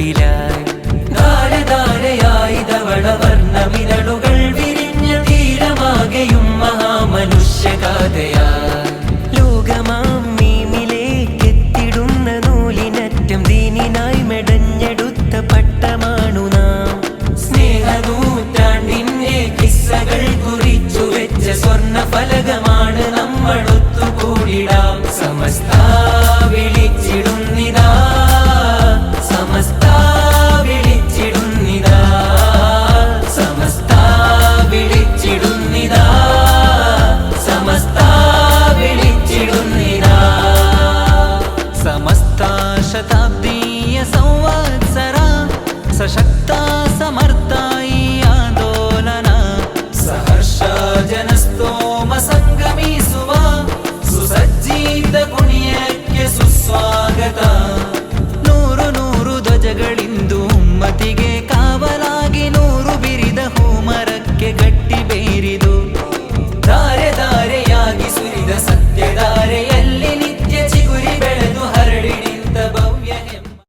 കൂട്ടിലായി ധാരധാരയായി ധവളവർണ്ണമിതളുകൾ വിരിഞ്ഞ തീരമാകെയും മഹാമനുഷ്യഗാഥയായി ലോകമാം മീമിലേക്കെത്തിടുന്ന നൂലിനറ്റം ദീനിനായി മെടഞ്ഞെടുത്ത പട്ടമാണു നാം സ്നേഹനൂറ്റാണ്ടിന്റെ കിസ്സകൾ കുറിച്ചു വെച്ച സ്വർണ്ണ ഫലകമാണ് നമ്മൾ ഒത്തുകൂടിടാം സമസ്ത വിളിച്ചിടുന്നിതാ സമസ്ത വിളിച്ചിടുന്നിതാ സമസ്ത വിളിച്ചിടുന്നിതാ സമസ്ത വിളിച്ചിടുന്നിതാ സമസ്ത ശതാബ്ദീയ സംവത്സര സശക്ത